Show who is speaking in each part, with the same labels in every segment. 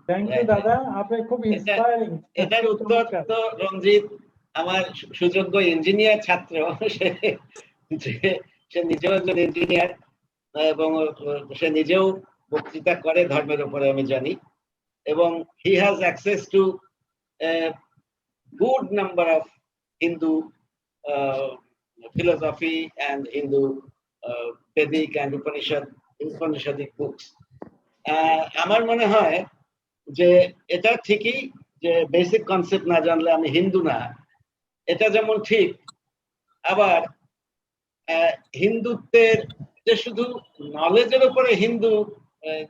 Speaker 1: Thank you দাদা, আপনি খুব ইন্সপায়ারিং।
Speaker 2: এটার উত্তর তো রঞ্জিত আমার সুযোগ্য ইঞ্জিনিয়ার ছাত্র, সে নিজেও একজন ইঞ্জিনিয়ার এবং সে নিজেও বক্তৃতা করে ধর্মের উপরে আমি জানি, এবং he has access to good number of Hindu philosophy and Hindu Vedic and Upanishadic books. আমার মনে হয় যে এটা ঠিকই যে বেসিক কনসেপ্ট না জানলে আমি হিন্দু না, এটা যেমন ঠিক, আবার হিন্দুত্বের যে শুধু নলেজের উপরে হিন্দু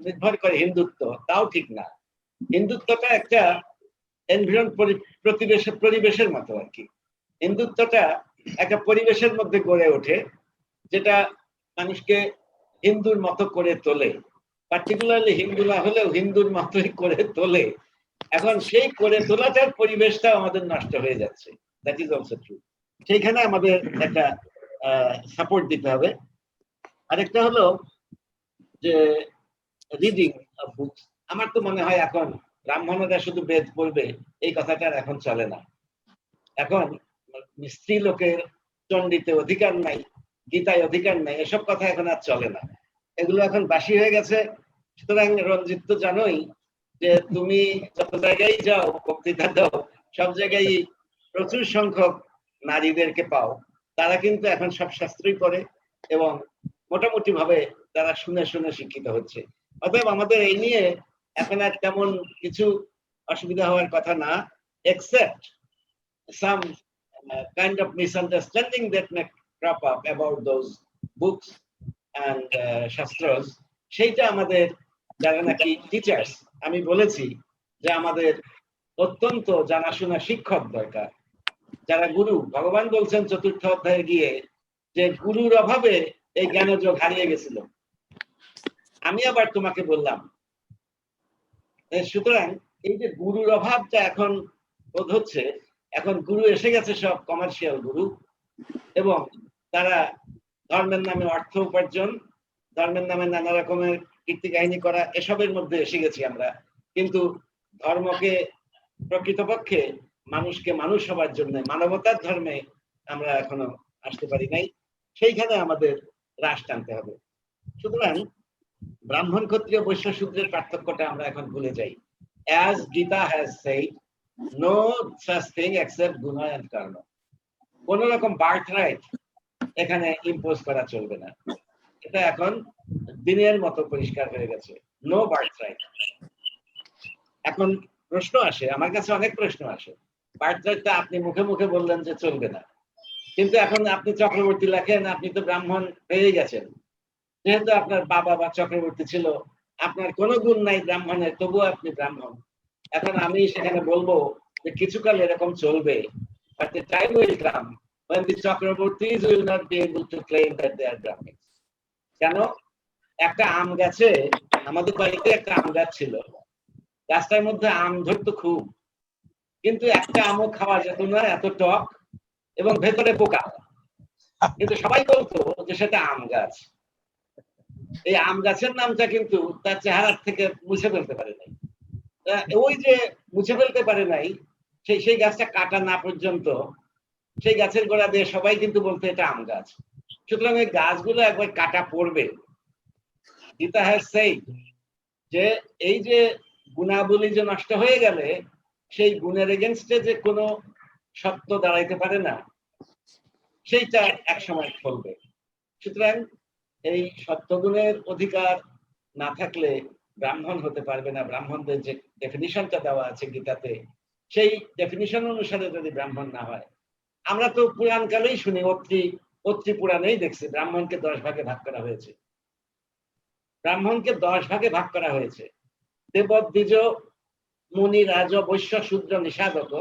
Speaker 2: নির্ভর করে হিন্দুত্ব, তাও ঠিক না। হিন্দুত্বটা একটা এনভায়রনমেন্ট, পরিবেশের মতো আর কি। হিন্দুত্বটা একটা পরিবেশের মধ্যে গড়ে ওঠে যেটা মানুষকে হিন্দুর মতো করে তোলে, পার্টিকুলারলি হিন্দু না হলেও হিন্দুর মতোই করে তোলে। এখন সেই করে তোলাটার পরিবেশটা আমাদের নষ্ট হয়ে যাচ্ছে, দ্যাট ইজ অলসো ট্রু। সেইখানে আমাদের একটা সাপোর্ট দিতে হবে। আরেকটা হলো যে রিডিং অফ বুকস। আমার তো মনে হয় এখন ব্রাহ্মণরা শুধু বেদ পড়বে এই কথাটা এখন চলে না। এখন স্ত্রী লোকের চণ্ডীতে অধিকার নাই, গীতায় অধিকার নাই, এসব কথা এখন আর চলে না, এগুলো এখন বাসি হয়ে গেছে। সুতরাং রঞ্জিত তো জানোই যে তুমি যত জায়গায় যাও বক্তৃতা দাও, সব জায়গায় প্রচুর সংখ্যক নারীদেরকে পাও, তারা কিন্তু এখন সব শাস্ত্রই পড়ে এবং মোটামুটি ভাবে তারা শুনে শুনে শিক্ষিত হচ্ছে। অতএব আমাদের এই নিয়ে এখন আর তেমন কিছু অসুবিধা হওয়ার কথা না, except some kind of misunderstanding that may crop up about those books and shastras. সেইটা আমাদের যারা নাকি টিচার্স, আমি বলেছি যে আমাদের অত্যন্ত জানাশোনা শিক্ষক দরকার, যারা গুরু। ভগবান বলছেন চতুর্থ অধ্যায়ে গিয়ে যে গুরুর অভাবে এই জ্ঞানযোগ হারিয়ে গেছিল। আমি আবার তোমাকে বললাম, সুতরাং এই যে গুরুর অভাবটা এখন বোধ হচ্ছে, এখন গুরু এসে গেছে সব কমার্শিয়াল গুরু, এবং তারা ধর্মের নামে অর্থ উপার্জন, ধর্মের নামে নানা রকমের কীর্তি কাহিনী করা, এসবের মধ্যে এসে গেছি আমরা। কিন্তু ধর্মকে প্রকৃতপক্ষে মানুষকে মানুষ হবার জন্য মানবতার ধর্মে আমরা এখনো আসতে পারি নাই, সেইখানে আমাদের রাশ টানতে হবে। সুতরাং ব্রাহ্মণ ক্ষত্রিয় বৈশ্য শূদ্রের পার্থক্যটা আমরা এখন ভুলে যাই। As Gita has said, no such thing except guna and karma. কোন রকম বার্থ রাইট এখানে ইম্পোজ করা চলবে না, এটা এখন দিনের মতো পরিষ্কার হয়ে গেছে। No birth right. এখন প্রশ্ন আসে, আমার কাছে অনেক প্রশ্ন আসে, বার্থ রাইটটা আপনি মুখে মুখে বললেন যে চলবে না, কিন্তু এখন আপনি চক্রবর্তী লেখেন, আপনি তো ব্রাহ্মণ হয়ে গেছেন, যেহেতু আপনার বাবা বা চক্রবর্তী ছিল, আপনার কোনো গুণ নাই ব্রাহ্মণের, তবুও আপনি ব্রাহ্মণ। এখন আমি সেখানে বলবো যে কিছুকাল এরকম চলবে, but the time will come when the Chakrabortis will not be able to claim that they are Brahmins. কেন? একটা আম গাছে, আমাদের বাড়িতে একটা আম গাছ ছিল, গাছটার মধ্যে আম ধরতো খুব, কিন্তু একটা আমও খাওয়া যেত না, এত টক এবং ভেতরে পোকা, কিন্তু সবাই বলতো যে সেটা আম গাছ। এই আম গাছের নামটা কিন্তু তার চেহারা থেকে মুছে ফেলতে পারে নাই। ওই যে মুছে ফেলতে পারে নাই, সেই গাছটা কাটা না পর্যন্ত সেই গাছের গোড়া দিয়ে সবাই কিন্তু বলতো এটা আম গাছ। সুতরাং এই গাছগুলো একবার কাটা পড়বে। গীতা হ্যাজ সেইড যে এই যে গুণাবলী যে নষ্ট হয়ে গেলে সেই গুণের এগেনস্টে যে কোনো সত্য দাঁড়াইতে পারে না, সেইটা এক সময় ফলবে। সুতরাং এই সত্যগুণের অধিকার না থাকলে ব্রাহ্মণ হতে পারবে না। ব্রাহ্মণদের যে ডেফিনিশনটা দেওয়া আছে গীতাতে, সেই ডেফিনিশন অনুসারে যদি ব্রাহ্মণ না হয়, আমরা তো পুরাণ কালেই শুনি, অত্রি পুরাণেই দেখছি ব্রাহ্মণকে 10 ভাগে ভাগ করা হয়েছে। ব্রাহ্মণকে 10 ভাগে ভাগ করা হয়েছে। দেবদ্বিজ মুনি রাজ বৈশ্য শূদ্র নিষাদক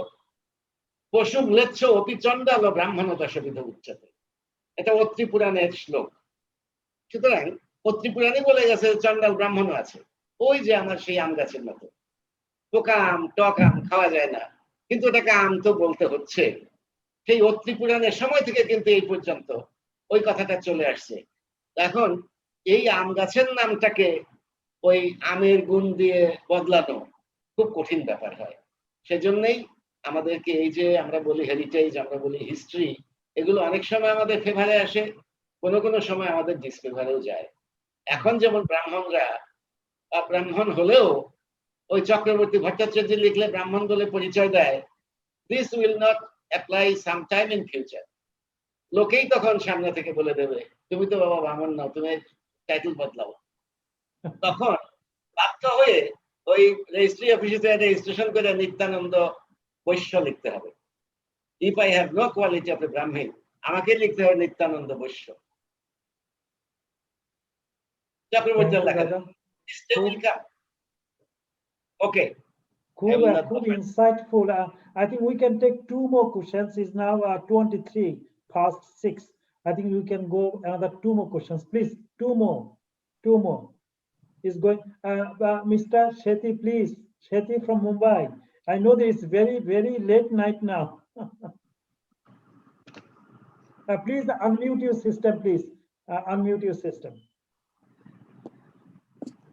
Speaker 2: পশু ম্লেচ্ছ অপি চণ্ডাল ব্রাহ্মণ দশবিধ উচ্চতে। এটা অত্রি পুরাণের শ্লোক। সুতরাং অত্রি পুরাণই বলে গেছে চণ্ডাল ব্রাহ্মণও আছে। ওই যে আমার সেই আম গাছের মতো পোকা আম, টক আম খাওয়া যায় না, কিন্তু ওটাকে আম তো বলতে হচ্ছে। সেই অত্রি পুরাণের সময় থেকে কিন্তু এই পর্যন্ত ওই কথাটা চলে আসছে। এখন এই আম গাছের নামটাকে ওই আমের গুণ দিয়ে বদলানো, খুব কঠিন ব্যাপার হয়। সেজন্যই আমাদেরকে এই যে আমরা বলি হেরিটেজ, আমরা বলি হিস্ট্রি, এগুলো অনেক সময় আমাদের ফেভারে আসে, কোনো কোনো সময় আমাদের ডিসফেভারেও যায়। এখন যেমন ব্রাহ্মণরা ব্রাহ্মণ হলেও ওই চক্রবর্তী ভট্টাচার্য লিখলে ব্রাহ্মণ বলে পরিচয় দেয়, this will not apply sometime in future. লোকেই তখন সামনে থেকে বলে দেবে, তুমি তো বাবা ব্রাহ্মণ নাও, তুমি টাইটেল বদলাও। তখন বাধ্য হয়ে ওই রেজিস্ট্রি অফিসে রেজিস্ট্রেশন করে নিত্যানন্দ বৈশ্য লিখতে হবে। If I have no quality of a Brahmin, আমাকে লিখতে হবে নিত্যানন্দ বৈশ্য। চক্রবর্তী লেখা ওকে।
Speaker 1: Cool, insightful. I think we can take 2 more questions. It's now 23 past 6. I think we can go another 2 more questions. Please, 2 more. 2 more. Is going. Mr. Shetty, please. Shetty from Mumbai. I know that it's very, very late night now. Please unmute your system, please. Unmute your system.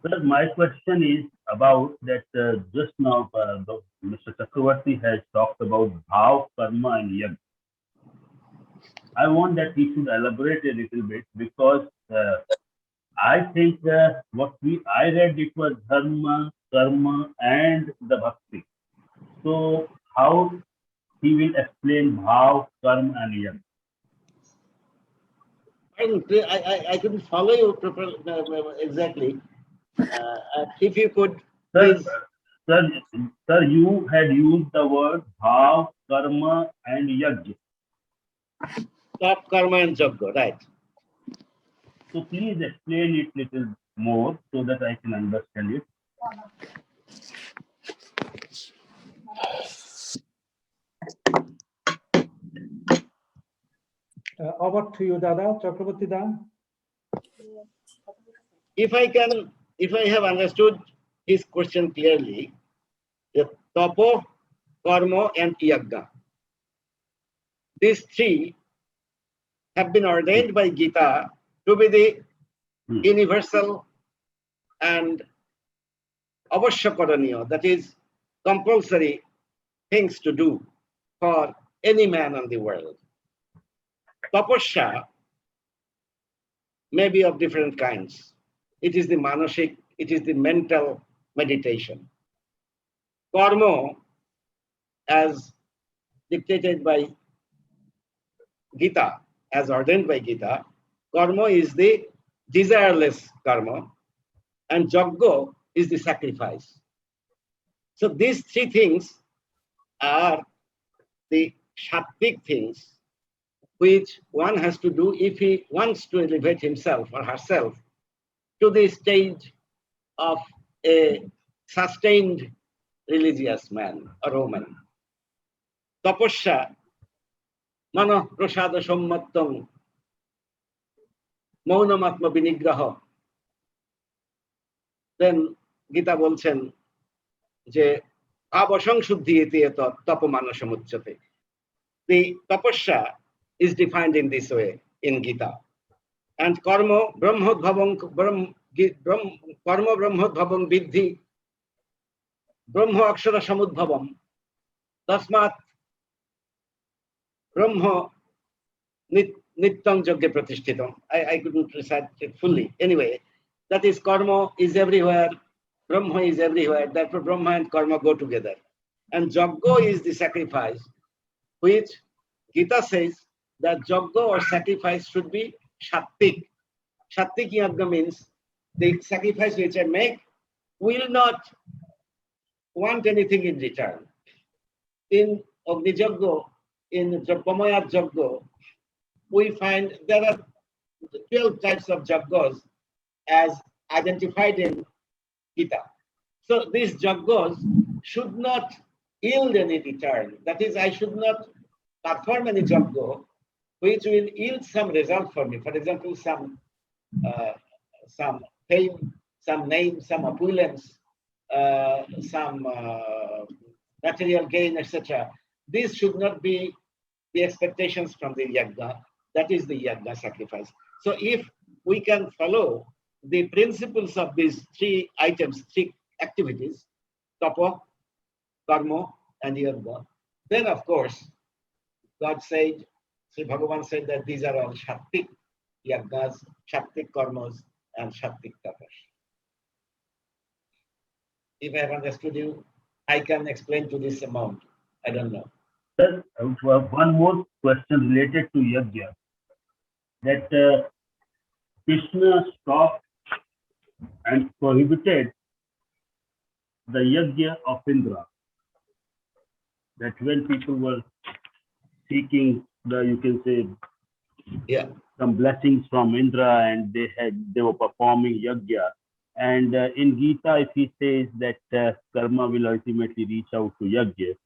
Speaker 3: Well, my question is about that just now Mr. Chakravarti has talked about bhav, karma and yajna. I want that he should elaborate a little bit because I think what I read it was dharma, karma and the bhakti. So how he will explain bhav, karma and yajna?
Speaker 2: I couldn't follow you exactly. If you could,
Speaker 3: Sir, you had used the word bhav, karma and yajna.
Speaker 2: Tap, karma and yajna, right?
Speaker 3: So please explain it little more so that I can understand it.
Speaker 1: Over to you, Dada, Chakrabarti Da.
Speaker 2: If I have understood his question clearly, the tapo, karma and yajna, these three have been ordained by Gita to be the universal and avashyakaraniya, that is compulsory things to do for any man on the world. Tapasya may be of different kinds. It is the manasik, it is the mental meditation. Karma, as dictated by Gita, as ordained by Gita, karma is the desireless karma and yajna is the sacrifice. So these three things are the sattvic things which one has to do if he wants to elevate himself or herself to the stage of a sustained religious man or woman. Tapasya mano prasada sammattam maunamatma binigraha. Then Gita bolchen je abasang shuddhi iti tapamana samucchate. The tapasya is defined in this way in Gita. And karma brahmodbhavam vidhi brahma akshara samudbhavam tasmat brahma nityam yajna pratishthitam. I couldn't recite it fully. Anyway, that is karma is everywhere, brahma is everywhere, therefore brahma and karma go together. And yajna is the sacrifice, which Gita says that yajna or sacrifice should be sattvic. Sattvic yajna means the sacrifice which I make will not want anything in return. In Agni Yajna, in Drapamaya Yajna, we find there are 12 types of yajnas as identified in Gita. So these yajnas should not yield any return. That is, I should not perform any yajna which will yield some result for me. For example, some fame, some name, some opulence, some material gain, etc. These should not be the expectations from the yajna. That is the yajna sacrifice. So if we can follow the principles of these three items, three activities, tapa, karma and yoga. Then, of course, God said, Sri Bhagavan said that these are all Shaktik yagas, Shaktik karmas, and Shaktik tapas. If I have understood you, I can explain to this amount. I don't know.
Speaker 3: Sir, one more question related to yajna. That Krishna stopped and prohibited the yajna of Indra. That when people were seeking the, you can say, some blessings from Indra, and they were performing yajna. And in Gita, if he says that karma will ultimately reach out to yajna,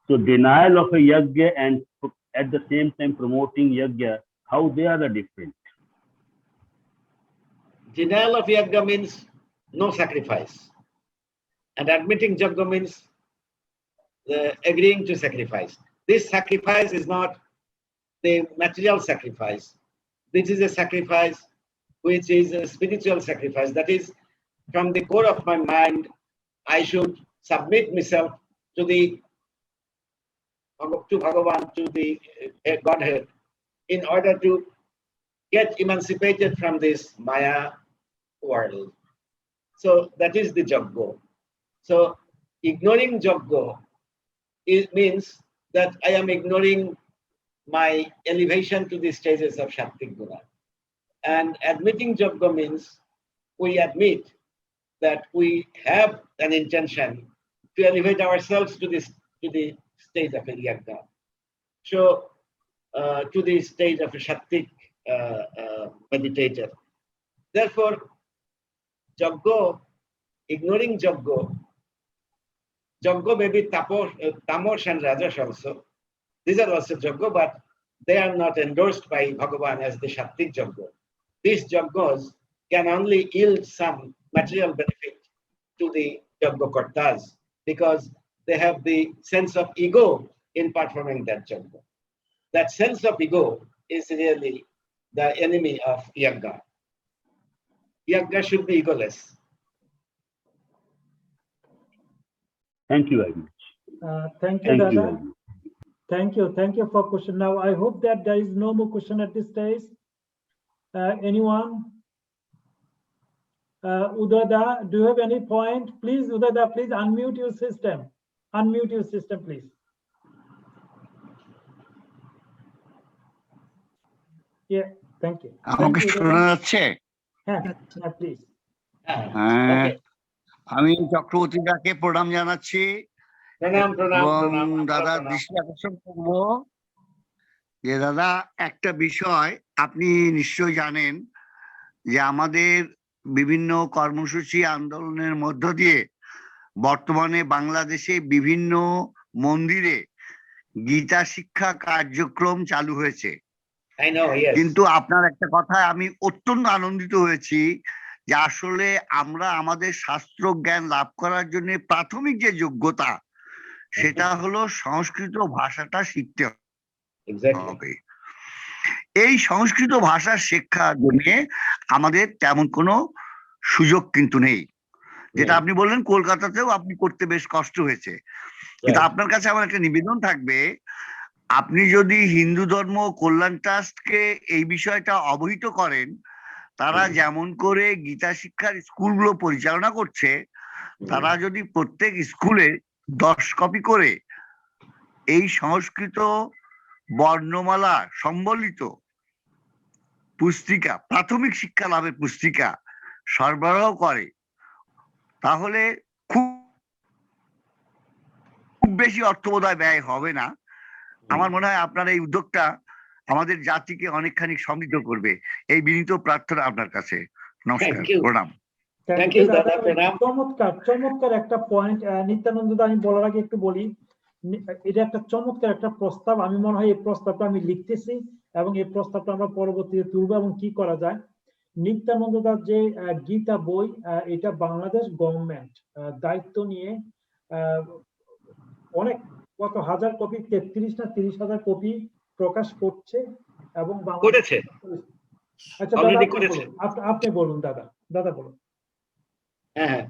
Speaker 3: so denial of a yajna and at the same time promoting yajna, how they are different?
Speaker 2: Denial of yajna means no sacrifice, and admitting yajna means agreeing to sacrifice. This sacrifice is not the material sacrifice. This is a sacrifice which is a spiritual sacrifice. That is, from the core of my mind, I should submit myself to Bhagavan, to the Godhead, in order to get emancipated from this Maya world. So that is the yajna. So ignoring yajna, it means that I am ignoring my elevation to the stages of Shakti Guna. And admitting yajna means we admit that we have an intention to elevate ourselves to the stage of a yajna. So to the stage of a Shakti meditator. Therefore, yajna, ignoring yajna may be tamosh and rajas also. These are also yajna, but they are not endorsed by Bhagavan as the Shakti yajna. These yajnas can only yield some material benefit to the yajna kartas because they have the sense of ego in performing that yajna. That sense of ego is really the enemy of yajna. Yajna should be egoless.
Speaker 3: Thank you very much.
Speaker 1: Thank you,
Speaker 3: Thank you
Speaker 1: Dada.
Speaker 3: very much.
Speaker 1: Thank you for question. Now, I hope that there is no more question at this stage. Anyone? Udada, do you have any point? Please, Udada, please unmute your system. Unmute your system, please. Yeah, thank you.
Speaker 4: আমাকে শোনা যাচ্ছে?
Speaker 1: হ্যাঁ, please.
Speaker 2: Okay.
Speaker 4: আমি চক্রবর্তী দাকে প্রণাম জানাচ্ছি এবং দাদার
Speaker 2: প্রণাম।
Speaker 4: দৃষ্টি আকর্ষণ করব যে দাদা একটা বিষয় আপনি নিশ্চয় জানেন যে আমাদের বিভিন্ন কর্মসূচি আন্দোলনের মধ্য দিয়ে বর্তমানে বাংলাদেশে বিভিন্ন মন্দিরে গীতা শিক্ষা কার্যক্রম চালু হয়েছে।
Speaker 2: I know, yes.
Speaker 4: কিন্তু আপনার একটা কথায় আমি অত্যন্ত আনন্দিত হয়েছি যে আসলে আমরা আমাদের শাস্ত্র জ্ঞান লাভ করার জন্য প্রাথমিক যে যোগ্যতা সেটা হলো সংস্কৃত ভাষাটা শিখতে হবে। এই সংস্কৃত ভাষা শিক্ষার জন্য আমাদের তেমন কোনো সুযোগ কিন্তু নেই, যেটা আপনি বললেন কলকাতাতেও আপনি করতে বেশ কষ্ট হয়েছে। কিন্তু আপনার কাছে আমার একটা নিবেদন থাকবে, আপনি যদি হিন্দু ধর্ম কল্যাণ ট্রাস্টকে এই বিষয়টা অবহিত করেন, তারা যেমন করে গীতা শিক্ষার স্কুলগুলো পরিচালনা করছে, তারা যদি প্রত্যেক স্কুলে 10 কপি করে এই সংস্কৃত বর্ণমালা সম্বলিত পুস্তিকা, প্রাথমিক শিক্ষা লাভের পুস্তিকা সরবরাহ করে, তাহলে খুব বেশি অর্থ বোধহয় ব্যয় হবে না। আমার মনে হয় আপনার এই উদ্যোগটা আমাদের জাতিকে অনেকখানি সমৃদ্ধ করবে। এই বিনীত প্রার্থনা আপনার কাছে। নমস্কার, প্রণাম।
Speaker 1: চমৎকার একটা পয়েন্ট নিত্যানন্দ, আমি বলার আগে একটু বলি, এটা একটা চমৎকার একটা প্রস্তাব। আমি মনে হয় এই প্রস্তাবটা আমি লিখতেছি এবং এই প্রস্তাবটা আমরা পরবর্তীতে তুলবো এবং কি করা যায়। নিত্যানন্দ দার যে গীতা বই, এটা বাংলাদেশ গভর্নমেন্ট দায়িত্ব নিয়ে অনেক কত হাজার কপি, 33 না 30,000 কপি প্রকাশ করছে এবং
Speaker 2: করেছে।
Speaker 1: আচ্ছা, আপনি বলুন দাদা বলুন।
Speaker 2: হ্যাঁ,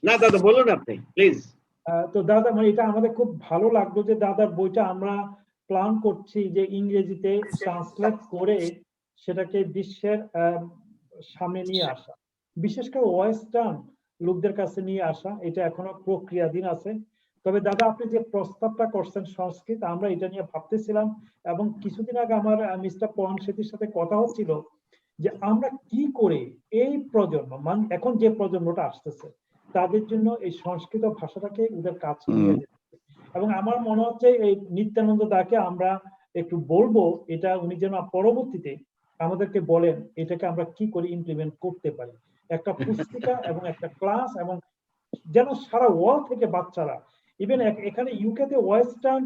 Speaker 2: না দাদা বলুন আপনি প্লিজ।
Speaker 1: তো দাদা মানে এটা আমাদের খুব ভালো লাগলো যে দাদার বইটা আমরা প্ল্যান করছি যে ইংরেজিতে ট্রান্সলেট করে সেটাকে বিশ্বের সামনে নিয়ে আসা, বিশেষ করে ওয়েস্টার্ন লোকদের কাছে নিয়ে আসা। এটা এখনো প্রক্রিয়াধীন আছে। তবে দাদা আপনি যে প্রস্তাবটা করছেন সংস্কৃত, আমরা এটা নিয়ে ভাবতেছিলাম এবং কিছুদিন আগে আমার মিস্টার পরাণ সেতির সাথে কথা হচ্ছিল যে আমরা কি করে এই প্রজন্ম মানে এখন যে প্রজন্মটা আসতেছে তাদের জন্য এই সংস্কৃত ভাষাটাকে ওদের কাছে নিয়ে যেতে। এবং আমার মনে হচ্ছে এই নিত্যানন্দ দাকে আমরা একটু বলবো এটা উনি যেন পরবর্তীতে আমাদেরকে বলেন এটাকে আমরা কি করে ইমপ্লিমেন্ট করতে পারি, একটা পুস্তিকা এবং একটা ক্লাস, এবং যেন সারা ওয়ার্ল্ড থেকে বাচ্চারা ইভেন এখানে ইউকেতে ওয়েস্টার্ন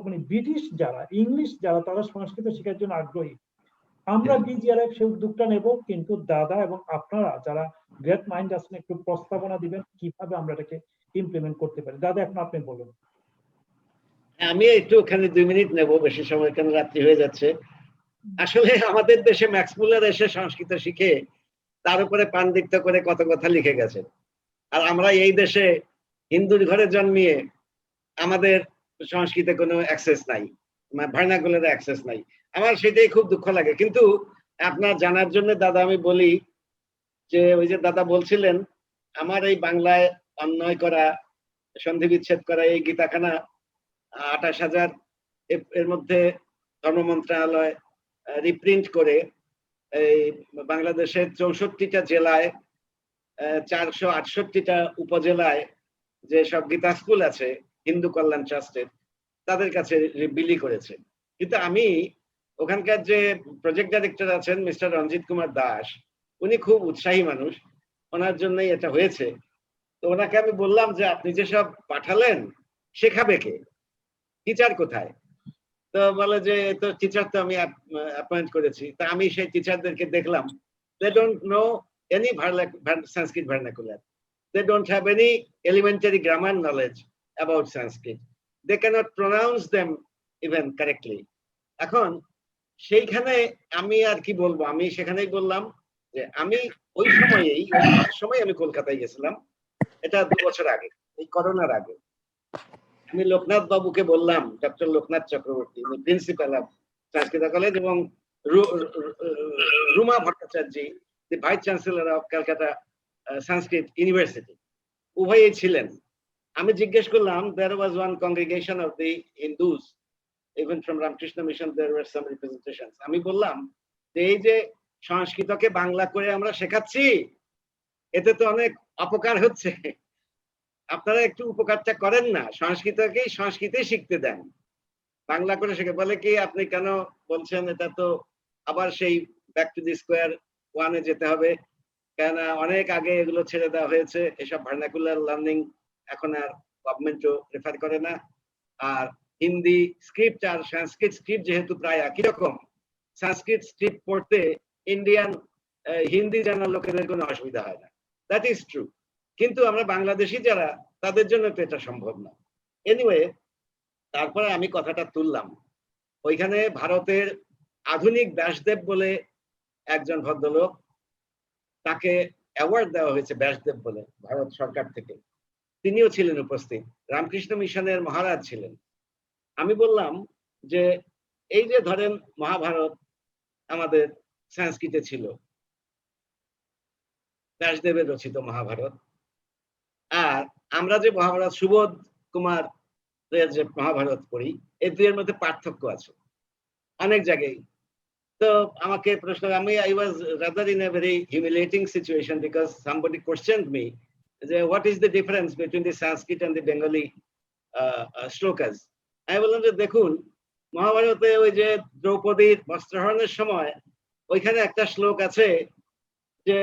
Speaker 1: মানে ব্রিটিশ যারা ইংলিশ যারা তারা সংস্কৃত শেখার জন্য আগ্রহী। আমরা বিজিআরএফ সেই উদ্যোগটা নেব, কিন্তু দাদা এবং আপনারা যারা গ্রেট মাইন্ড আছেন একটু প্রস্তাবনা দিবেন কিভাবে আমরা এটাকে ইমপ্লিমেন্ট করতে পারি। দাদা এখন আপনি বলুন।
Speaker 2: আমি একটু ওখানে 2 মিনিট নেব, বেশি সময় কেন, রাত্রি হয়ে যাচ্ছে। আসলে আমাদের দেশে ম্যাক্স মুলার এসে সংস্কৃত শিখে তার উপরে পাণ্ডিত্য করে কত কথা লিখে গেছে, আর আমরা এই দেশে হিন্দুর ঘরে জন্মিয়ে আমাদের সংস্কৃতে কোনো অ্যাক্সেস নাই, ভার্নাকুলার অ্যাক্সেস নাই। আমার সেটাই খুব দুঃখ লাগে। কিন্তু আপনার জানার জন্য দাদা আমি বলি যে ওই যে দাদা বলছিলেন আমার এই বাংলায় অন্যায় করা, সন্ধি বিচ্ছেদ করা এই গীতাখানা 28,000 এর মধ্যে ধর্ম মন্ত্রণালয় রিপ্রিন্ট করে এই বাংলাদেশের 64টা জেলায় 468টা উপজেলায় যে সব গীতা স্কুল আছে হিন্দু কল্যাণ ট্রাস্টের, তাদের কাছে বিলি করেছে। কিন্তু আমি ওখানকার যে প্রজেক্ট ডাইরেক্টর আছেন মিস্টার রঞ্জিত কুমার দাস, উনি খুব উৎসাহী মানুষ, ওনার জন্যই এটা হয়েছে। তো ওনাকে আমি বললাম যে আপনি যে সব পাঠালেন শেখাবে কে, টিচার কোথায়? তো বলে যে তো টিচার তো আমি অ্যাপয়েন্ট করেছি। তা আমি সেই টিচারদেরকে দেখলাম, they don't know any Sanskrit vernacular, they don't have any elementary grammar knowledge about Sanskrit, they cannot pronounce them even correctly. এখন সেইখানে আমি আর কি বলবো, আমি সেখানেই বললাম যে আমি ওই সময় আমি কলকাতায় গেছিলাম, এটা 2 বছর আগে, এই করোনার আগে। আমি লোকনাথ বাবুকে বললাম, doctor Loknath Chakraborty, principal of Sanskrit college, এবং Ruma Bhattacharya, the vice chancellor of Calcutta Sanskrit university, উভয়ই ছিলেন। আমি জিজ্ঞেস করলাম, there was one congregation of the Hindus, even from Ramakrishna Mission there were some representations. আমি বললাম যে এই যে সংস্কৃতকে বাংলা করে আমরা শেখাচ্ছি, এতে তো অনেক অপকার হচ্ছে, আপনারা একটু উপকারটা করেন না, সংস্কৃতকেই সংস্কৃতেই শিখতে দেন, বাংলা করে শেখে। বলে কি আপনি কেন বলছেন, এটা তো আবার সেই ব্যাক টু দি স্কোয়ার ওয়ানে যেতে হবে, কেন অনেক আগে এগুলো ছেড়ে দেওয়া হয়েছে, এসব ভার্নাকুলার লার্নিং এখন আর গভর্নমেন্টও প্রেফার করে না। আর হিন্দি স্ক্রিপ্ট আর সংস্কৃত স্ক্রিপ্ট যেহেতু প্রায় একই রকম, সংস্কৃত স্ক্রিপ্ট পড়তে ইন্ডিয়ান হিন্দি জানার লোকেদের কোনো অসুবিধা হয় না, দ্যাট ইজ ট্রু। কিন্তু আমরা বাংলাদেশি যারা, তাদের জন্য তো এটা সম্ভব না। এনিওয়ে, তারপরে আমি কথাটা তুললাম, ওইখানে ভারতের আধুনিক ব্যাসদেব বলে একজন ভদ্রলোক, তাকে অ্যাওয়ার্ড দেওয়া হয়েছে ব্যাসদেব বলে ভারত সরকার থেকে, তিনিও ছিলেন উপস্থিত, রামকৃষ্ণ মিশনের মহারাজ ছিলেন। আমি বললাম যে এই যে ধরেন মহাভারত আমাদের সংস্কৃতে ছিল, ব্যাসদেবের রচিত মহাভারত, আর আমরা যে মহাভারত সুবোধ কুমার যে মহাভারত পড়ি, এই দুইয়ের মধ্যে পার্থক্য আছে অনেক জায়গায়। তো আমাকে প্রশ্ন, আমি I was rather in a very humiliating situation because somebody questioned me, what is the difference between the Sanskrit and the Bengali shlokas? আমি বললাম যে দেখুন, মহাভারতে ওই যে দ্রৌপদীর বস্ত্রহরণের সময় ওইখানে একটা শ্লোক আছে যে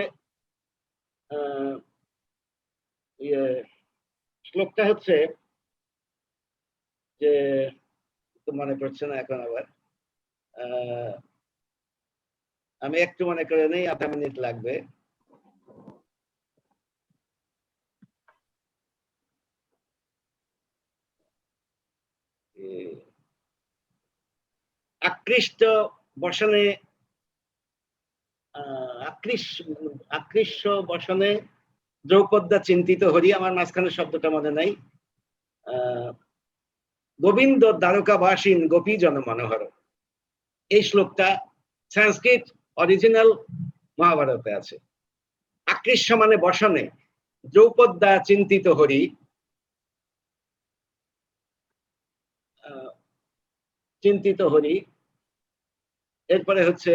Speaker 2: শ্লোকটা হচ্ছে যে মনে পড়ছে না এখন, আবার আমি একটু মনে করে নেই, আধা মিনিট লাগবে। আকৃষ্ট বসনে আকৃষ্ট বসনে দ্রৌপদ্যা চিন্তিত হরি, আমার মাঝখানে শব্দটা মনে নাই, গোবিন্দ দ্বারকাবাসীন গোপী জন মনোহর, এই শ্লোকটা সংস্কৃত অরিজিনাল মহাভারতে আছে। আকৃষ্য মানে বসনে, দ্রৌপদা চিন্তিত হরি, চিন্তিত হরি, এরপরে হচ্ছে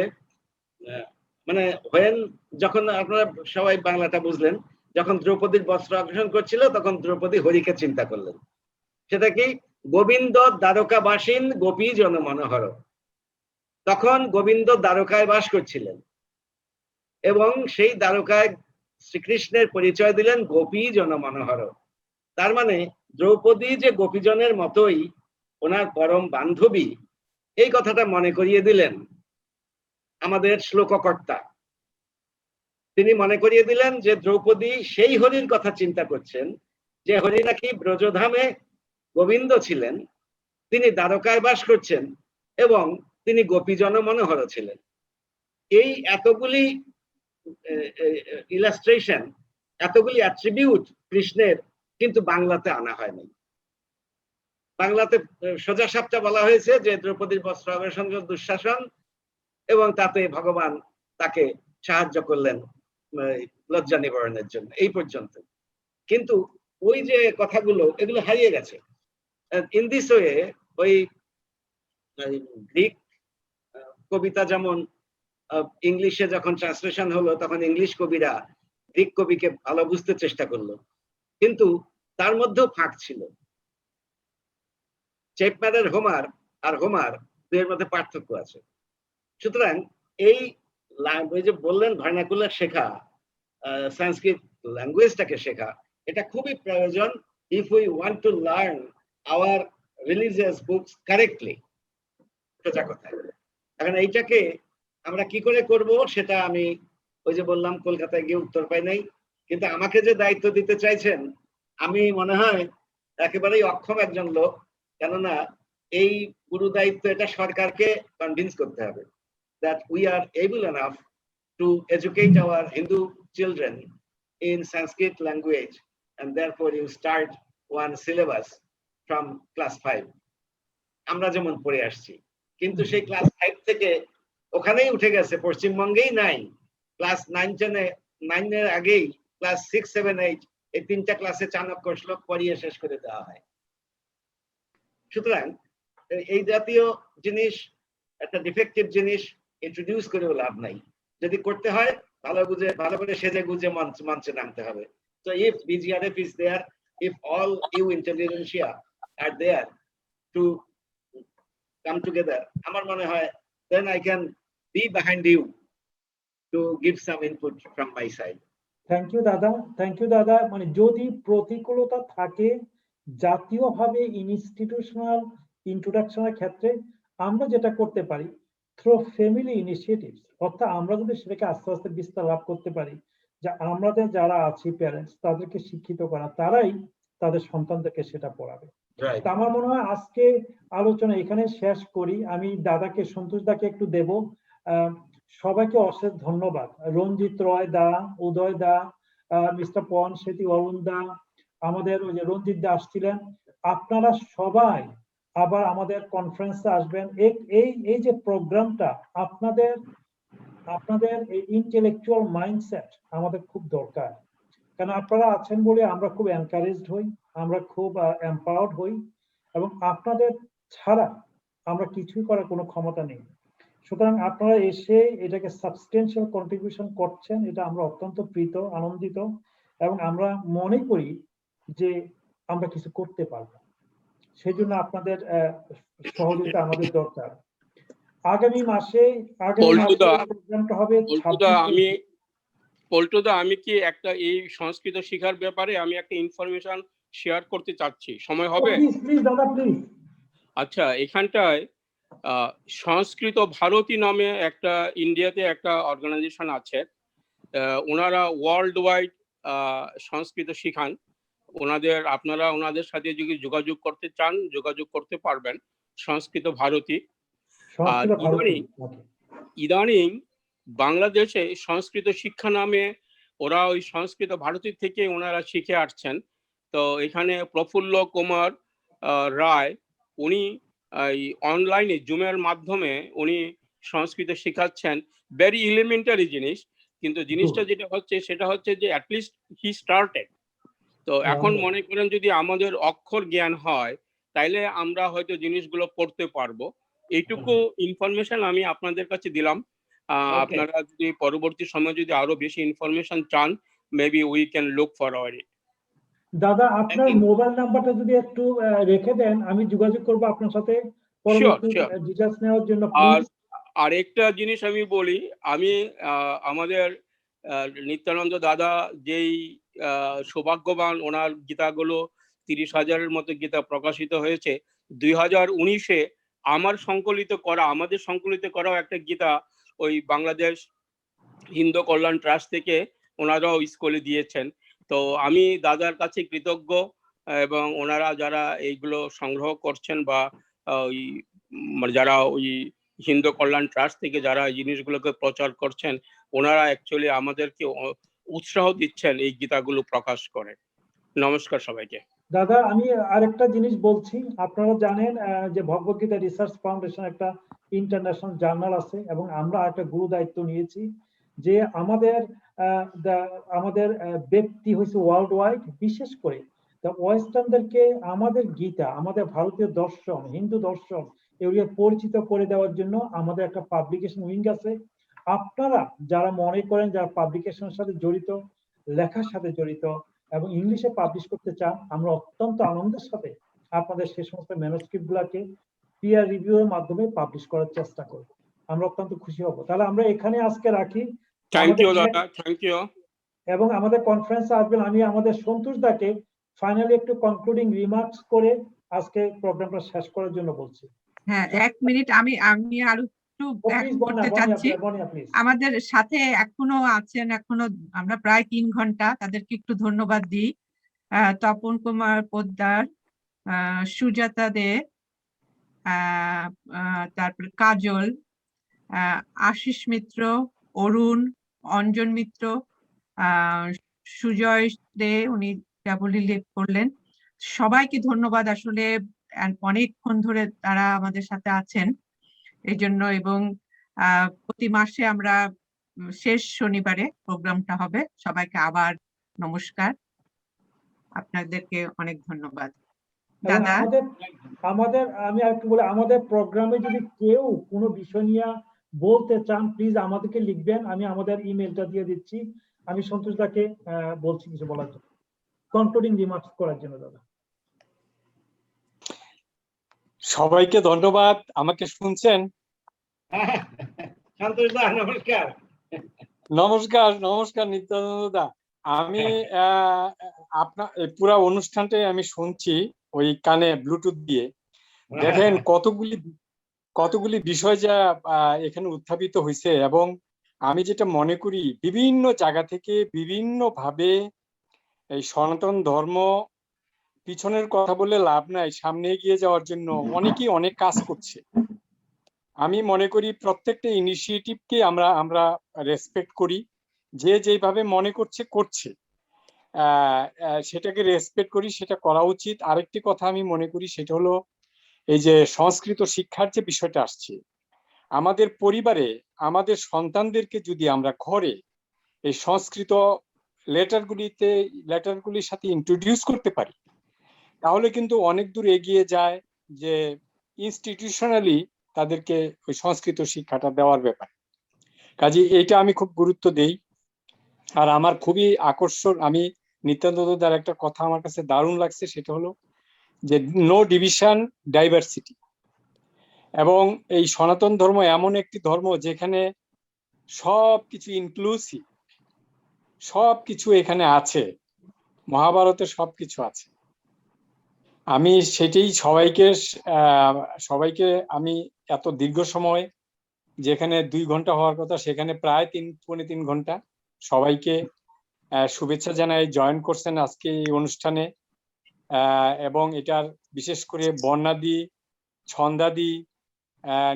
Speaker 2: মানে হোয়েন, যখন আপনারা সবাই বাংলাটা বুঝলেন, যখন দ্রৌপদীর বস্ত্র অগ্রসর করছিল তখন দ্রৌপদী হরিকে চিন্তা করলেন। সেটা কি? গোবিন্দ দ্বারকাবাসীন গোপী জন মনোহর। তখন গোবিন্দ দ্বারকায় বাস করছিলেন এবং সেই দ্বারকায় শ্রীকৃষ্ণের পরিচয় দিলেন গোপী জন মনোহর। তার মানে দ্রৌপদী যে গোপীজনের মতোই ওনার পরম বান্ধবী, এই কথাটা মনে করিয়ে দিলেন আমাদের শ্লোককর্তা। তিনি মনে করিয়ে দিলেন যে দ্রৌপদী সেই হরির কথা চিন্তা করছেন যে হরি নাকি ব্রজধামে গোবিন্দ ছিলেন, তিনি দ্বারকায় বাস করছেন এবং তিনি গোপীজন মনোহর ছিলেন। এই এতগুলি ইলাস্ট্রেশন, এতগুলি অ্যাট্রিবিউট কৃষ্ণের কিন্তু বাংলাতে আনা হয়নি। বাংলাতে সোজা সাপটা বলা হয়েছে যে দ্রৌপদীর বস্ত্র অগ্রসন দুঃশাসন, এবং তাতে ভগবান তাকে সাহায্য করলেন লজ্জা নিবারণের জন্য, এই পর্যন্ত। কিন্তু ওই যে কথাগুলো, এগুলো হারিয়ে গেছে। ইন দিস ওয়ে ওই গ্রিক কবিতা যেমন ইংলিশে যখন ট্রান্সলেশন হলো তখন ইংলিশ কবিরা গ্রিক কবিকে ভালো বুঝতে চেষ্টা করলো, কিন্তু তার মধ্যেও ফাঁক ছিল। চেপম্যানের হোমার আর হোমার দুয়ের মধ্যে পার্থক্য আছে। সুতরাং এই যে বললেন ভার্নাকুলার শেখা, সংস্কৃত ল্যাঙ্গুয়েজটাকে শেখা, এটা খুবই প্রয়োজন if we want to learn our religious books correctly. সোজা কথা। এখন এইটাকে আমরা কি করে করব সেটা আমি ওই যে বললাম কলকাতায় গিয়ে উত্তর পাই নাই, কিন্তু আমাকে যে দায়িত্ব দিতে চাইছেন আমি মনে হয় একেবারেই অক্ষম একজন লোক, কেননা এই গুরু দায়িত্ব এটা সরকারকে কনভিন্স করতে হবে that we are able enough to educate our Hindu children in Sanskrit language, and therefore you start one syllabus from class 5. আমরা যেমন পড়ে আসছি, কিন্তু সেই ক্লাস 5 থেকে ওখানেই উঠে গেছে, পশ্চিমবঙ্গেই নাই। ক্লাস 9 এর আগেই ক্লাস 6, 7, 8 এই তিনটা ক্লাসে চাণক্য শ্লোক পড়িয়ে শেষ করে দেওয়া হয়। সুতরাং এই জাতীয় জিনিস, একটা ডিফেক্টিভ জিনিস ইন্ট্রোডিউস করেও লাভ নাই। যদি করতে হয় ভালো বুঝে, ভালো করে সেজে গুজে মঞ্চে নামতে হবে। So if BGRF is there, if all you intelligentsia are there to come together, আমার মনে হয় then I can be behind you to give some input from my side.
Speaker 1: Thank you দাদা, থ্যাংক ইউ দাদা। মানে যদি প্রতিকূলতা থাকে জাতীয়ভাবে institutional ইন্ট্রোডাকশনের ক্ষেত্রে, আমরা যেটা করতে পারি থ্রু ফ্যামিলি ইনিশিয়েটিভস, অর্থাৎ আমরা যদি সেটাকে আস্তে আস্তে বিস্তার লাভ করতে পারি, যে আমাদের যারা আছি প্যারেন্টস তাদেরকে শিক্ষিত করা, তারাই তাদের সন্তানদেরকে সেটা পড়াবে।
Speaker 2: Right.
Speaker 1: তা আমার মনে হয় আজকে আলোচনা এখানে শেষ করি। আমি দাদাকে, সন্তোষ দাকে একটু দেব। সবাইকে অশেষ ধন্যবাদ। রঞ্জিত রয় দা, উদয় দা, মিস্টার পন সেতী, অরুণ দা, আমাদের ওই যে রঞ্জিত দা আসছিলেন। আপনারা সবাই আবার আমাদের কনফারেন্সে আসবেন। এই যে প্রোগ্রামটা আপনাদের এই ইন্টেলেকচুয়াল মাইন্ডসেট আমাদের খুব দরকার, কারণ আপনারা আছেন বলে আমরা খুব এনকারেজড হই, আমরা খুব এম্পাওয়ার্ড হই, এবং আপনাদের ছাড়া আমরা কিছুই করার কোনো ক্ষমতা নেই। সুতরাং আপনারা এসে এটাকে সাবস্টেন্সিয়াল কন্ট্রিবিউশন করছেন, এটা আমরা অত্যন্ত প্রীত, আনন্দিত, এবং আমরা মনে করি যে আমরা কিছু করতে পারবো। সেই জন্য আপনাদের সহযোগিতা আমাদের দরকার। আগামী মাসে প্রোগ্রামটা হবে।
Speaker 5: পল্টুদা, আমি কি একটা এই সংস্কৃত শিক্ষার ব্যাপারে আমি একটা ইনফরমেশন শেয়ার করতে চাচ্ছি, সময় হবে?
Speaker 1: প্লিজ দাদা, প্লিজ।
Speaker 5: আচ্ছা, এখানটায় সংস্কৃত ভারতী নামে একটা ইন্ডিয়াতে একটা অর্গানাইজেশন আছে, ওনারা ওয়ার্ল্ড ওয়াইড সংস্কৃত শিখান। আপনারা ওনাদের সাথে যদি যোগাযোগ করতে চান যোগাযোগ করতে পারবেন, সংস্কৃত ভারতী। আর ইদানিং বাংলাদেশে সংস্কৃত শিক্ষা নামে ওরা ওই সংস্কৃত ভারতী থেকে ওনারা শিখে আসছেন। তো এখানে প্রফুল্ল কুমার রায় উনি অনলাইনে জুমের মাধ্যমে উনি সংস্কৃত শেখাচ্ছেন, ভেরি এলিমেন্টারি জিনিস, কিন্তু জিনিসটা যেটা হচ্ছে সেটা হচ্ছে যে অ্যাটলিস্ট হি স্টার্টেড। তো এখন মনে করেন যদি আমাদের অক্ষর জ্ঞান হয় তাইলে আমরা হয়তো জিনিসগুলো পড়তে পারবো। এইটুকু ইনফরমেশন আমি আপনাদের কাছে দিলাম। আপনারা যদি পরবর্তী সময় যদি আরো বেশি ইনফরমেশন চান, maybe we can look forward it.
Speaker 1: দাদা আপনার মোবাইল নাম্বারটা যদি একটু রেখে দেন, আমি যোগাযোগ করব আপনার সাথে পরবর্তী ডিটেইলস নেওয়ার জন্য প্লিজ।
Speaker 5: আর একটা জিনিস আমি বলি, আমি আমাদের নিত্যানন্দ দাদা যেই সৌভাগ্যবান, ওনার গীতাগুলো 30,000-এর মতো গীতা প্রকাশিত হয়েছে। 2019-এ আমাদের সংকলিত করাও একটা গীতা ওই বাংলাদেশ হিন্দু কল্যাণ ট্রাস্ট থেকে ওনারাও স্কুলে দিয়েছেন। তো আমি দাদার কাছে কৃতজ্ঞ, এবং ওনারা যারা এইগুলো সংগ্রহ করছেন বা ওই যারা ওই হিন্দু কল্যাণ ট্রাস্ট থেকে যারা এই জিনিসগুলোকে প্রচার করছেন, ওনারা অ্যাকচুয়ালি আমাদেরকে উৎসাহ দিচ্ছেন এই গীতাগুলো প্রকাশ করে। নমস্কার সবাইকে।
Speaker 1: দাদা আমি আরেকটা জিনিস বলছি, আপনারা জানেন যে ভগবদ্গীতা রিসার্চ ফাউন্ডেশন একটা ইন্টারন্যাশনাল জার্নাল আছে, এবং আমরা একটা গুরু দায়িত্ব নিয়েছি যে আমাদের ব্যক্তি হয়েছে ওয়ার্ল্ড ওয়াইড, বিশেষ করে ওয়েস্টার্নদেরকে আমাদের গীতা, আমাদের ভারতীয় দর্শন, হিন্দু দর্শন এগুলো পরিচিত করে দেওয়ার জন্য আমাদের একটা পাবলিকেশন উইং আছে। আপনারা যারা মনে করেন যারা পাবলিকেশনের সাথে জড়িত, লেখার সাথে জড়িত এবং ইংলিশে পাবলিশ করতে চান, আমরা অত্যন্ত আনন্দের সাথে আপনাদের সেই সমস্ত ম্যানুস্ক্রিপ্ট গুলাকে পিয়ার রিভিউ এর মাধ্যমে পাবলিশ করার চেষ্টা করব। আমরা অত্যন্ত খুশি হব। তাহলে আমরা এখানে আজকে রাখি।
Speaker 5: থ্যাংক ইউ দাদা, থ্যাংক ইউ।
Speaker 1: এবং আমাদের কনফারেন্সে আসবেন। আমি আমাদের সন্তোষ দাকে ফাইনালি একটু কনক্লুডিং রিমার্কস করে আজকে প্রোগ্রামটা শেষ করার জন্য বলছি।
Speaker 6: হ্যাঁ, 1 মিনিট আমি আরো একটু অ্যাড করতে চাচ্ছি। আমাদের সাথে এখনো আছেন, আমরা প্রায় 3 ঘন্টা, তাদেরকে একটু ধন্যবাদ দিই। তপন কুমার পোদ্দার, সুজাতা দে, তারপরে কাজল, আশিস মিত্র, অরুণ, অঞ্জন মিত্র, সুজয় দে, উনি ডাবল লিভ করলেন। সবাইকে ধন্যবাদ। আসলে অনেকক্ষণ ধরে তারা আমাদের সাথে আছেন এই জন্য। এবং প্রতি মাসে আমরা শেষ শনিবারে প্রোগ্রামটা হবে। সবাইকে আবার নমস্কার, আপনাদেরকে অনেক ধন্যবাদ। দাদা
Speaker 1: আমি একটু বলি, আমাদের প্রোগ্রামে যদি কেউ কোনো বিষয় নিয়ে বলতে চান প্লিজ আমাদেরকে লিখবেন। আমি আমাদের ইমেলটা দিয়ে দিচ্ছি। আমি সন্তোষ দাকে বলছি কিছু বলার জন্য, কনক্লুডিং রিমার্কস করার জন্য। দাদা
Speaker 7: সবাইকে ধন্যবাদ। আমাকে শুনছেন?
Speaker 2: সন্তোষ দা নমস্কার।
Speaker 7: নমস্কার, নমস্কার নিত্যানন্দ দা। আমি আপনার পুরো অনুষ্ঠানটাই আমি শুনছি ওই কানে ব্লুটুথ দিয়ে। দেখেন কতগুলি বিষয় যা এখানে উত্থাপিত হয়েছে, এবং আমি যেটা মনে করি বিভিন্ন জায়গা থেকে বিভিন্ন ভাবে এই সনাতন ধর্ম পিছনের কথা বলে লাভ নাই, সামনে এগিয়ে যাওয়ার জন্য অনেকেই অনেক কাজ করছে। আমি মনে করি প্রত্যেকটা ইনিশিয়েটিভকে আমরা রেসপেক্ট করি। যে যেভাবে মনে করছে সেটাকে রেসপেক্ট করি, সেটা করা উচিত। আরেকটি কথা আমি মনে করি সেটা হলো এই যে সংস্কৃত শিক্ষার যে বিষয়টা আসছে, আমাদের পরিবারে আমাদের সন্তানদেরকে যদি আমরা ঘরে এই সংস্কৃত লেটারগুলির সাথে ইন্ট্রোডিউস করতে পারি, তাহলে কিন্তু অনেক দূর এগিয়ে যায় যে ইনস্টিটিউশনালি তাদেরকে ওই সংস্কৃত শিক্ষাটা দেওয়ার ব্যাপারে। কাজে এইটা আমি খুব গুরুত্ব দেই। আর আমার খুবই আকর্ষণ, আমি নিত্যানন্দ দার একটা কথা আমার কাছে দারুণ লাগছে, সেটা হলো যে নো ডিভিশন, ডাইভার্সিটি। এবং এই সনাতন ধর্ম এমন একটি ধর্ম যেখানে সবকিছু ইনক্লুসিভ, সবকিছু এখানে আছে, মহাভারতে সবকিছু আছে। আমি সেটাই সবাইকে আমি এত দীর্ঘ সময়, যেখানে 2 ঘন্টা হওয়ার কথা সেখানে প্রায় 3-3.5 ঘন্টা, সবাইকে শুভেচ্ছা জানাই জয়েন করছেন আজকে এই অনুষ্ঠানে। এবং এটার বিশেষ করে বর্ণাদি, ছন্দাদি,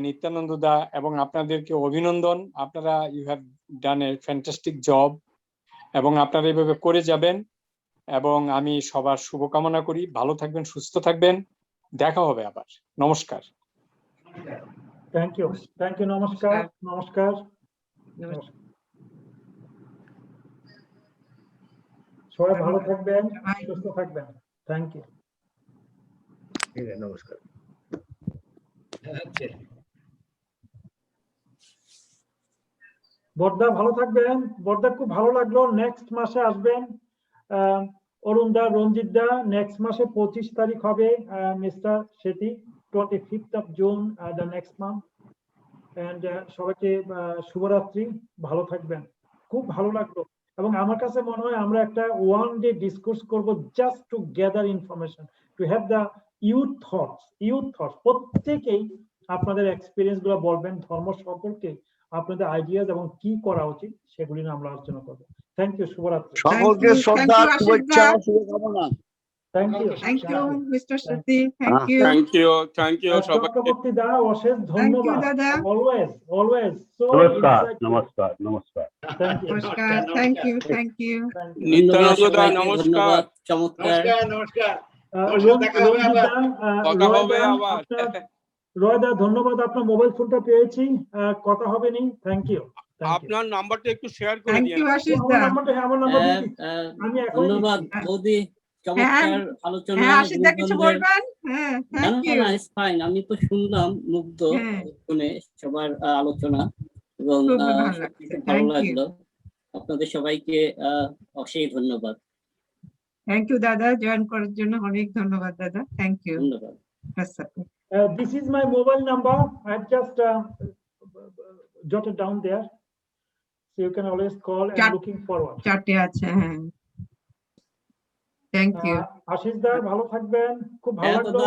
Speaker 7: নিত্যানন্দ দা এবং আপনাদেরকে অভিনন্দন। আপনারা you have done a fantastic job, এবং আপনারা এইভাবে করে যাবেন। এবং আমি সবার শুভকামনা করি। ভালো থাকবেন, সুস্থ থাকবেন, দেখা হবে আবার। নমস্কার।
Speaker 1: থ্যাংক ইউ, নমস্কার। নমস্কার। সবাই ভালো থাকবেন, সুস্থ থাকবেন। Thank you.
Speaker 2: নমস্কার। আচ্ছা,
Speaker 1: বর্দা ভালো থাকবেন। বর্দা খুব ভালো লাগলো, নেক্সট মাসে আসবেন। অরুণ দা, রঞ্জিত দা, নেক্সট মাসে 25 তারিখ হবে। Mister Sethi 25th of June, the next month. And সবাইকে শুভরাত্রি, ভালো থাকবেন। খুব ভালো লাগলো, এবং আমার কাছে মনে হয় আমরা একটা ওয়ান ডে ডিসকোর্স করব, just two gather information, to have the youth thoughts. প্রত্যেকেই আপনাদের এক্সপিরিয়েন্স গুলো বলবেন, ধর্ম সম্পর্কে আপনাদের আইডিয়াস এবং কি করা উচিত সেগুলি নিয়ে আমরা আলোচনা করবো। থ্যাংক ইউ, শুভরাত্রি।
Speaker 4: সকলকে শ্রদ্ধা, শুভেচ্ছা, শুভকামনা।
Speaker 1: Thank you,
Speaker 6: thank you mister Sethi, thank you.
Speaker 5: Thank you সবাইকে।
Speaker 1: চক্রবর্তী দা, অশেষ ধন্যবাদ।
Speaker 6: দাদা।
Speaker 1: অলওয়েজ সো
Speaker 3: নমস্কার, নমস্কার।
Speaker 1: থ্যাংক ইউ,
Speaker 6: নমস্কার, thank you, thank you.
Speaker 5: Nityananda দা
Speaker 8: সবাইকে
Speaker 5: নমস্কার।
Speaker 8: ধন্যবাদ, চমৎকার।
Speaker 2: নমস্কার।
Speaker 5: কথা হবে আবার।
Speaker 1: রয় দা ধন্যবাদ, আপনার মোবাইল ফোনটা পেয়েছি, কথা হবে নি। Thank you.
Speaker 5: আপনার নাম্বারটা একটু শেয়ার করে
Speaker 6: থ্যাংক
Speaker 5: দিন।
Speaker 6: ইউ আশিস দা।
Speaker 1: আমার নাম্বার দিয়ে দিচ্ছি। আমি এখন
Speaker 8: ধন্যবাদ বৌদি, চমৎকার আলোচনা।
Speaker 6: হ্যাঁ আশিস দা কিছু বলবেন? হ্যাঁ, থ্যাংক ইউ।
Speaker 8: ফাইন, আমি তো শুনলাম মুগ্ধ শুনে সবার আলোচনা, এবং
Speaker 6: খুব ভালো লাগছে।
Speaker 8: সবকিছু ভালো
Speaker 6: থ্যাংক ইউ,
Speaker 8: লাগলো। আপনাদের সবাইকে অশেষ ধন্যবাদ।
Speaker 1: থ্যাংক ইউ দাদা, জয়েন করার জন্য অনেক ধন্যবাদ দাদা। Thank you.
Speaker 8: ধন্যবাদ।
Speaker 1: This is my mobile number. I've just jotted down there, so you can always call and looking forward.
Speaker 6: চারটে আছে, হ্যাঁ। Thank you.
Speaker 1: আশিস দা ভালো থাকবেন, খুব ভালো লাগলো।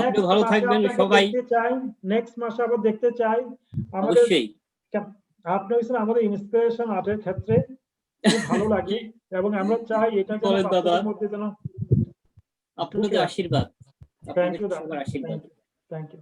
Speaker 8: আপনি ভালো থাকবেন সবাই।
Speaker 1: নেক্সট মাসে আবার দেখতে চাই।
Speaker 8: অবশ্যই
Speaker 1: আপনি হচ্ছেন আমাদের ইন্সপিরেশন আর্টের ক্ষেত্রে, খুব ভালো লাগে, এবং আমরা চাই এটা যেন মধ্যে যেন
Speaker 8: আপনাদের আশীর্বাদ।
Speaker 1: থ্যাংক ইউ দাদা,
Speaker 8: আশীর্বাদ।
Speaker 1: Thank you.